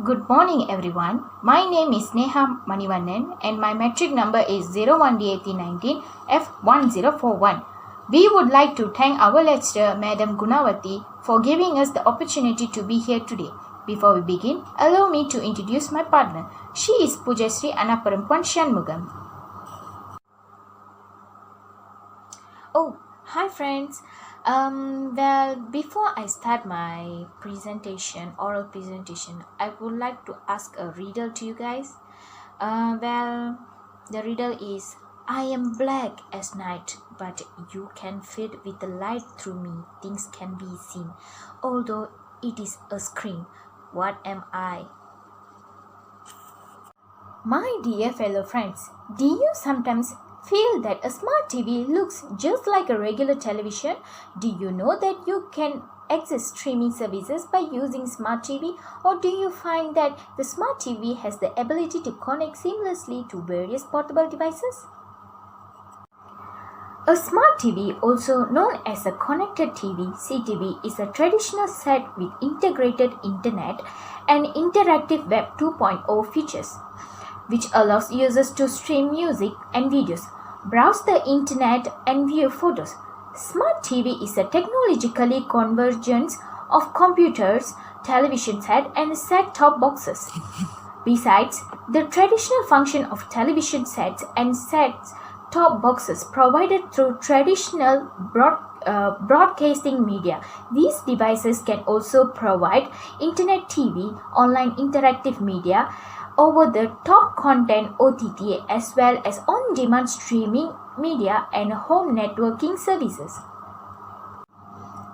Good morning, everyone. My name is Neha Manivannan and my metric number is 01D1819 F1041. We would like to thank our lecturer, Madam Gunawati, for giving us the opportunity to be here today. Before we begin, allow me to introduce my partner. She is Pujasri Anaparampan Shanmugam. Oh, hi friends. Before I start my oral presentation, I would like to ask a riddle to you guys. The riddle is I am black as night, but you can feed with the light through me. Things can be seen, although it is a screen. What am I? My dear fellow friends, do you sometimes feel that a smart TV looks just like a regular television? Do you know that you can access streaming services by using smart TV, or do you find that the smart TV has the ability to connect seamlessly to various portable devices? A smart TV, also known as a connected TV (CTV), is a traditional set with integrated internet and interactive Web 2.0 features, which allows users to stream music and videos, browse the internet, and view photos. Smart TV is a technologically convergence of computers, television set, and set-top boxes. Besides the traditional function of television sets and set-top boxes provided through traditional broadcasting media, these devices can also provide internet TV, online interactive media, over-the-top content (OTT), as well as on-demand streaming media and home networking services.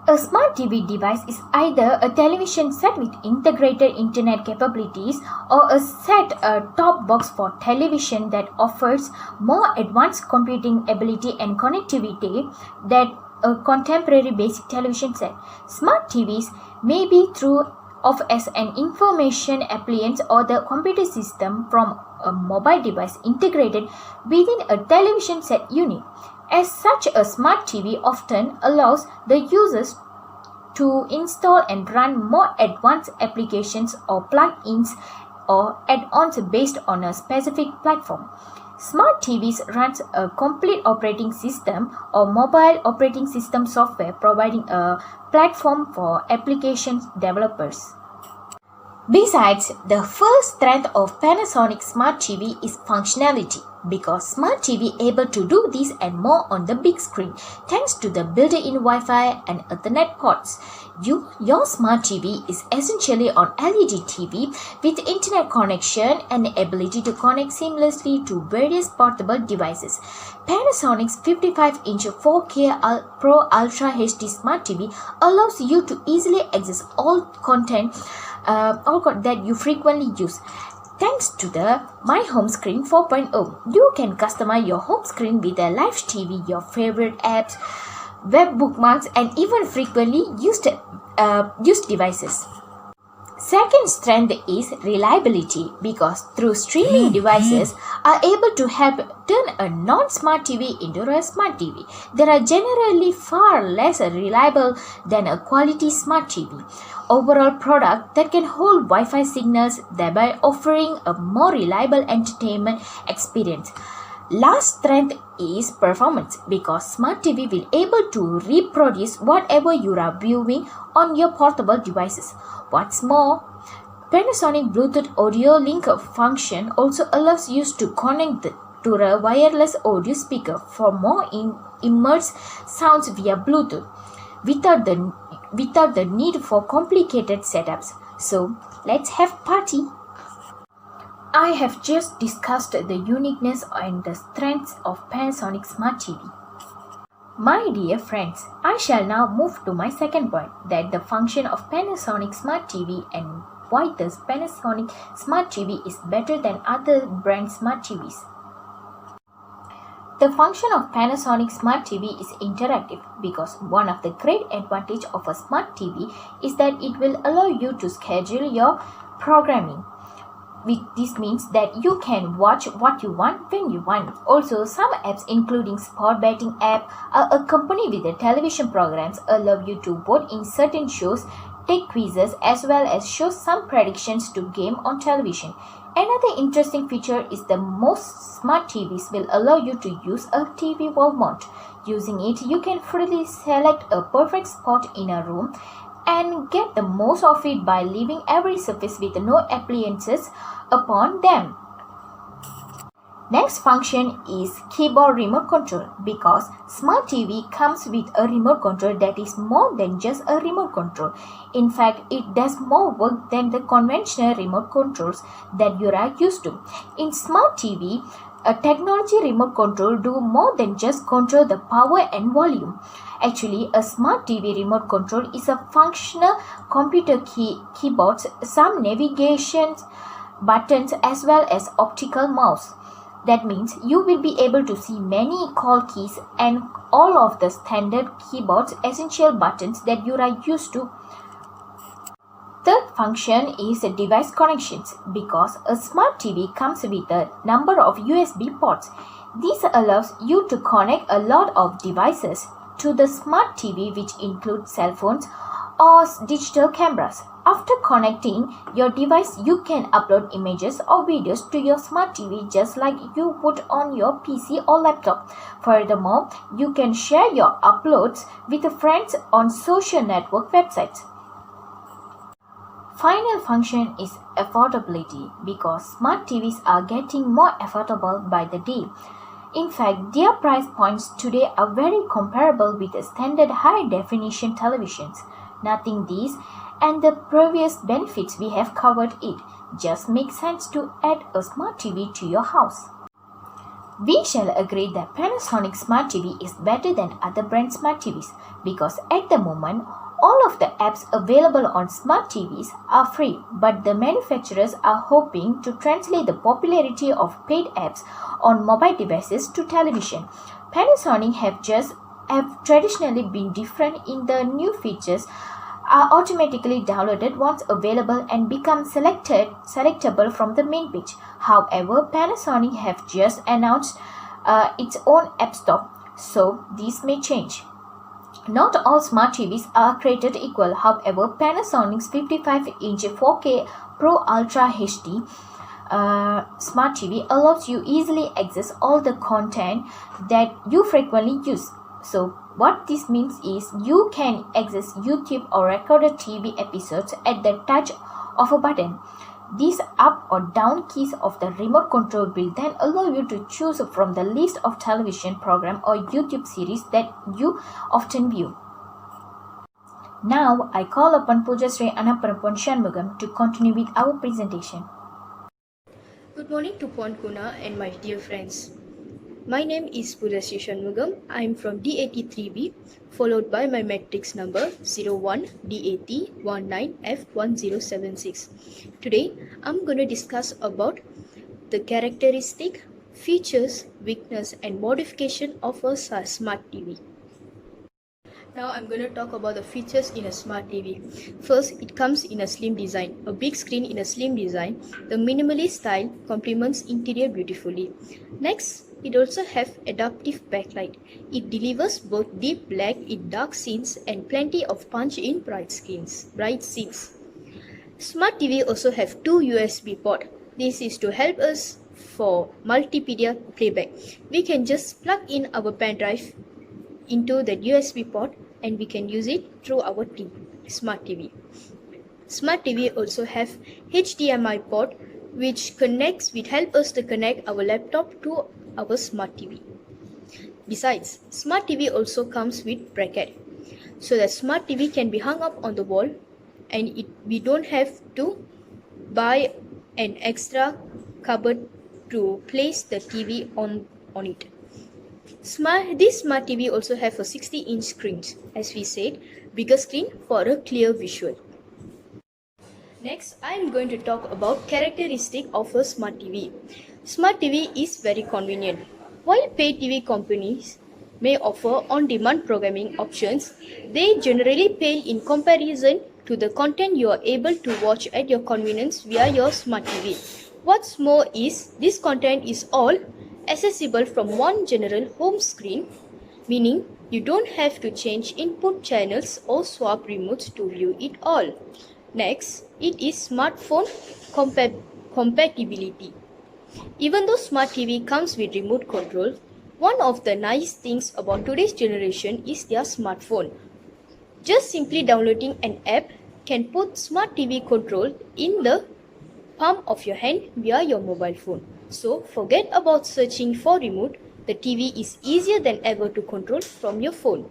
A smart TV device is either a television set with integrated internet capabilities or a set-top box for television that offers more advanced computing ability and connectivity than a contemporary basic television set. Smart TVs may be through of as an information appliance or the computer system from a mobile device integrated within a television set unit. As such, a smart TV often allows the users to install and run more advanced applications or plug-ins or add-ons based on a specific platform. Smart TVs runs a complete operating system or mobile operating system software, providing a platform for application developers. Besides, the first strength of Panasonic Smart TV is functionality, because Smart TV able to do this and more on the big screen thanks to the built-in Wi-Fi and Ethernet ports. Your Smart TV is essentially an LED TV with internet connection and the ability to connect seamlessly to various portable devices. Panasonic's 55-inch 4K Pro Ultra HD Smart TV allows you to easily access all content that you frequently use. Thanks to the My Home Screen 4.0, you can customize your home screen with a live TV, your favorite apps, web bookmarks, and even frequently used devices. Second strength is reliability, because through streaming devices are able to help turn a non-smart TV into a smart TV. They are generally far less reliable than a quality smart TV overall product that can hold Wi-Fi signals, thereby offering a more reliable entertainment experience. Last strength is performance, because smart TV will able to reproduce whatever you are viewing on your portable devices. What's more, Panasonic Bluetooth audio link function also allows you to connect to a wireless audio speaker for more immersed sounds via Bluetooth without the need for complicated setups. So let's have party. I have just discussed the uniqueness and the strengths of Panasonic Smart TV. My dear friends, I shall now move to my second point, that the function of Panasonic Smart TV and why the Panasonic Smart TV is better than other brand Smart TVs. The function of Panasonic Smart TV is interactive, because one of the great advantages of a Smart TV is that it will allow you to schedule your programming. This means that you can watch what you want when you want. Also, some apps including sport betting app are accompanied with the television programs allow you to vote in certain shows take quizzes as well as show some predictions to game on television. Another interesting feature is that most smart TVs will allow you to use a TV wall mount. Using it, you can freely select a perfect spot in a room and get the most of it by leaving every surface with no appliances upon them. Next function is keyboard remote control, because Smart TV comes with a remote control that is more than just a remote control. In fact, it does more work than the conventional remote controls that you are used to. In Smart TV, a technology remote control do more than just control the power and volume. Actually, a Smart TV remote control is a functional computer keyboard, some navigation buttons as well as optical mouse. That means you will be able to see many call keys and all of the standard keyboard's essential buttons that you are used to. Third function is device connections, because a Smart TV comes with a number of USB ports. This allows you to connect a lot of devices to the Smart TV, which include cell phones or digital cameras. After connecting your device, you can upload images or videos to your Smart TV just like you would on your PC or laptop. Furthermore, you can share your uploads with friends on social network websites. Final function is affordability, because Smart TVs are getting more affordable by the day. In fact, their price points today are very comparable with the standard high-definition televisions. Nothing these and the previous benefits we have covered, it just makes sense to add a Smart TV to your house. We shall agree that Panasonic Smart TV is better than other brand Smart TVs, because at the moment, all of the apps available on Smart TVs are free, but the manufacturers are hoping to translate the popularity of paid apps on mobile devices to television. Panasonic have traditionally been different in the new features are automatically downloaded once available and become selectable from the main page. However, Panasonic have just announced its own app store, so this may change. Not all Smart TVs are created equal. However, Panasonic's 55-inch 4K Pro Ultra HD Smart TV allows you easily access all the content that you frequently use. So what this means is you can access YouTube or recorded TV episodes at the touch of a button. These up or down keys of the remote control will then allow you to choose from the list of television program or YouTube series that you often view. Now I call upon Pujasri Anaparapon Shanmugam to continue with our presentation. Good morning to Puan Kuna and my dear friends. My name is Pujasri Shanmugam. I am from D83B, followed by my matrix number 01DAT19F1076. Today, I'm going to discuss about the characteristic, features, weakness and modification of a smart TV. Now I'm going to talk about the features in a smart TV. First, it comes in a slim design. A big screen in a slim design. The minimalist style complements interior beautifully. Next, it also has adaptive backlight. It delivers both deep black in dark scenes and plenty of punch in bright scenes. Smart TV also have two USB ports. This is to help us for multimedia playback. We can just plug in our pen drive into the USB port and we can use it through our Smart TV. Smart TV also have HDMI port which help us to connect our laptop to our Smart TV. Besides, Smart TV also comes with bracket, so that Smart TV can be hung up on the wall and we don't have to buy an extra cupboard to place the TV on it. This Smart TV also have a 60-inch screen, as we said, bigger screen for a clear visual. Next, I am going to talk about characteristic of a Smart TV. Smart TV is very convenient. While paid TV companies may offer on-demand programming options, they generally pale in comparison to the content you are able to watch at your convenience via your Smart TV. What's more is, this content is all accessible from one general home screen meaning you don't have to change input channels or swap remotes to view it all. Next, it is smartphone compatibility. Even though Smart TV comes with remote control, one of the nice things about today's generation is their smartphone. Just simply downloading an app can put Smart TV control in the palm of your hand via your mobile phone. So forget about searching for remote. The TV is easier than ever to control from your phone.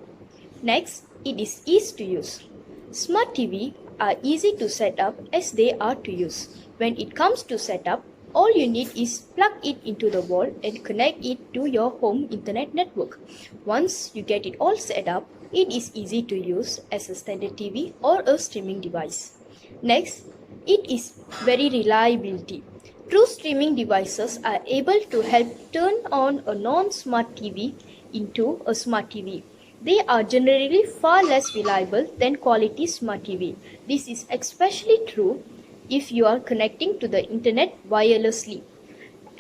Next, it is easy to use. Smart TV are easy to set up as they are to use. When it comes to setup, all you need is plug it into the wall and connect it to your home internet network. Once you get it all set up, it is easy to use as a standard TV or a streaming device. Next, it is very reliability. True streaming devices are able to help turn on a non-smart TV into a smart TV. They are generally far less reliable than quality smart TV. This is especially true if you are connecting to the internet wirelessly,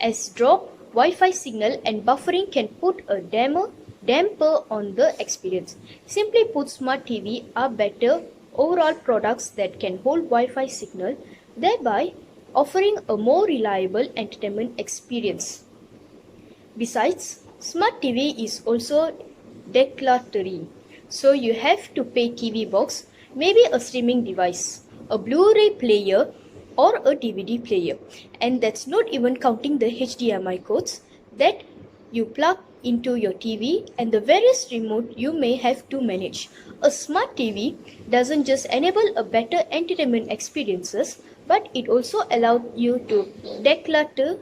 as drop, Wi-Fi signal and buffering can put a damper on the experience. Simply put, smart TV are better overall products that can hold Wi-Fi signal, thereby offering a more reliable entertainment experience. Besides, smart TV is also decluttering, so you have to pay TV box, maybe a streaming device, a Blu-ray player or a DVD player, and that's not even counting the HDMI cords that you plug into your TV and the various remote you may have to manage. A smart TV doesn't just enable a better entertainment experiences, but it also allows you to declutter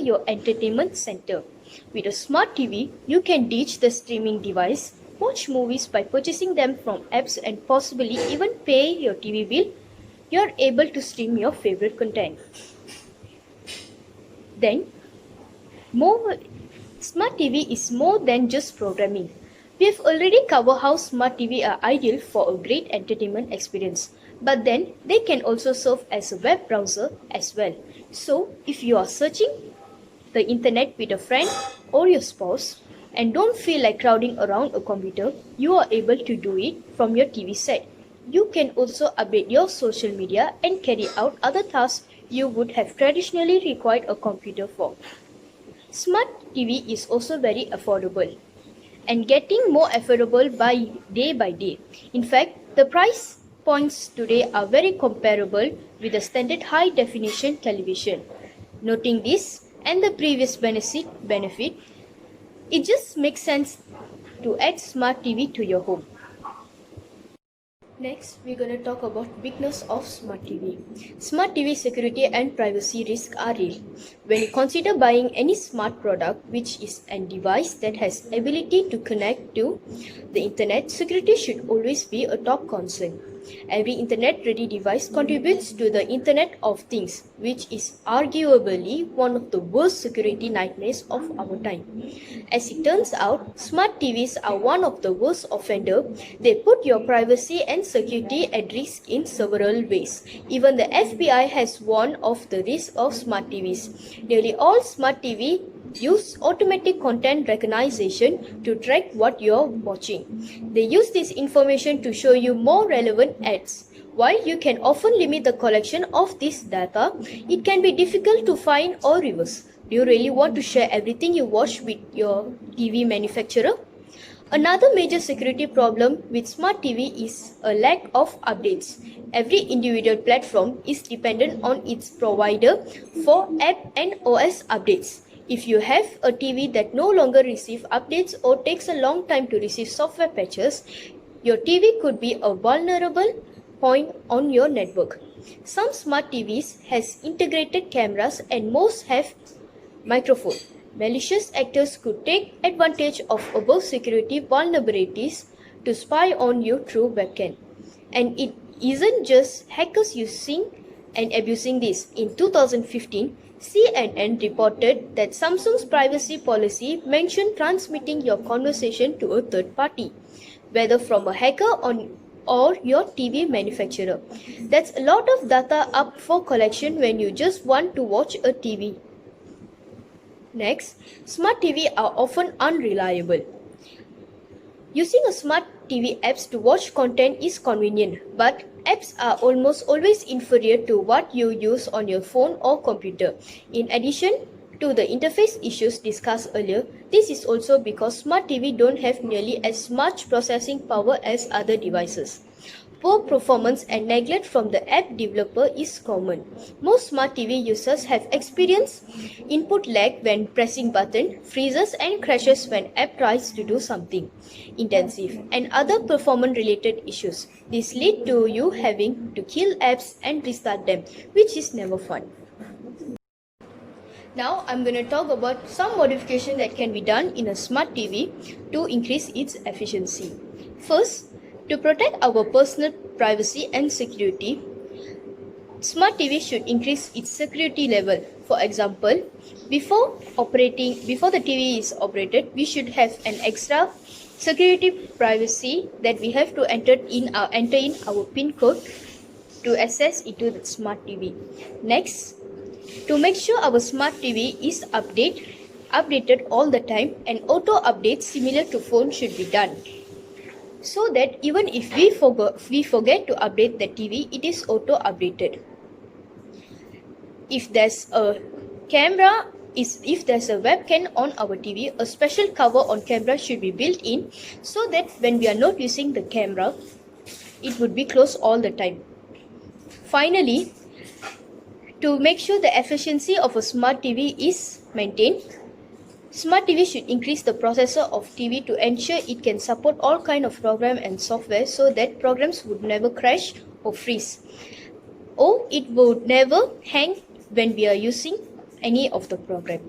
your entertainment center. With a smart TV, you can ditch the streaming device, watch movies by purchasing them from apps, and possibly even pay your TV bill. You're able to stream your favorite content. Then, Smart TV is more than just programming. We've already covered how Smart TV are ideal for a great entertainment experience, but then they can also serve as a web browser as well. So, if you are searching the internet with a friend or your spouse and don't feel like crowding around a computer, you are able to do it from your TV set. You can also update your social media and carry out other tasks you would have traditionally required a computer for. Smart TV is also very affordable and getting more affordable by day. In fact, the price points today are very comparable with the standard high definition television. Noting this and the previous benefit, it just makes sense to add Smart TV to your home. Next, we're going to talk about weakness of Smart TV. Smart TV security and privacy risks are real. When you consider buying any smart product, which is a device that has ability to connect to the internet, security should always be a top concern. Every internet-ready device contributes to the Internet of Things, which is arguably one of the worst security nightmares of our time. As it turns out, smart TVs are one of the worst offenders. They put your privacy and security at risk in several ways. Even the FBI has warned of the risk of smart TVs. Nearly all smart TV use automatic content recognition to track what you're watching. They use this information to show you more relevant ads. While you can often limit the collection of this data, it can be difficult to find or reverse. Do you really want to share everything you watch with your TV manufacturer? Another major security problem with smart TV is a lack of updates. Every individual platform is dependent on its provider for app and OS updates. If you have a TV that no longer receives updates or takes a long time to receive software patches, your TV could be a vulnerable point on your network. Some smart TVs has integrated cameras and most have microphone. Malicious actors could take advantage of above security vulnerabilities to spy on you through webcam. And it isn't just hackers using and abusing this. In 2015, CNN reported that Samsung's privacy policy mentioned transmitting your conversation to a third party, whether from a hacker or your TV manufacturer. That's a lot of data up for collection when you just want to watch a TV. Next, smart TV are often unreliable. Using a smart TV apps to watch content is convenient, but apps are almost always inferior to what you use on your phone or computer. In addition to the interface issues discussed earlier, this is also because smart TV don't have nearly as much processing power as other devices. Poor performance and neglect from the app developer is common. Most smart TV users have experienced input lag when pressing button, freezes and crashes when app tries to do something intensive, and other performance related issues. This lead to you having to kill apps and restart them, which is never fun. Now I'm going to talk about some modification that can be done in a smart TV to increase its efficiency. First, to protect our personal privacy and security, smart TV should increase its security level. For example, before the TV is operated, we should have an extra security privacy that we have to enter in our PIN code to access into the smart TV. Next, to make sure our smart TV is updated all the time, and auto updates similar to phone should be done, so that even if we forget to update the TV, it is auto updated. If there's a webcam on our TV, a special cover on camera should be built in, so that when we are not using the camera, it would be closed all the time. Finally, to make sure the efficiency of a smart TV is maintained, smart TV should increase the processor of TV to ensure it can support all kind of program and software, so that programs would never crash or freeze, or it would never hang when we are using any of the program.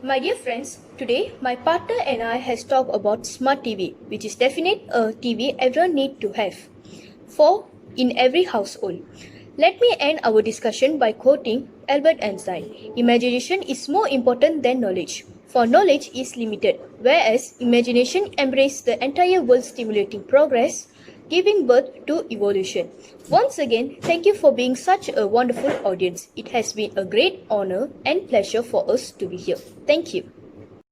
My dear friends, today my partner and I has talked about smart TV, which is definitely a TV everyone need to have in every household. Let me end our discussion by quoting Albert Einstein. Imagination is more important than knowledge, for knowledge is limited, whereas imagination embraces the entire world, stimulating progress, giving birth to evolution. Once again, thank you for being such a wonderful audience. It has been a great honor and pleasure for us to be here. Thank you.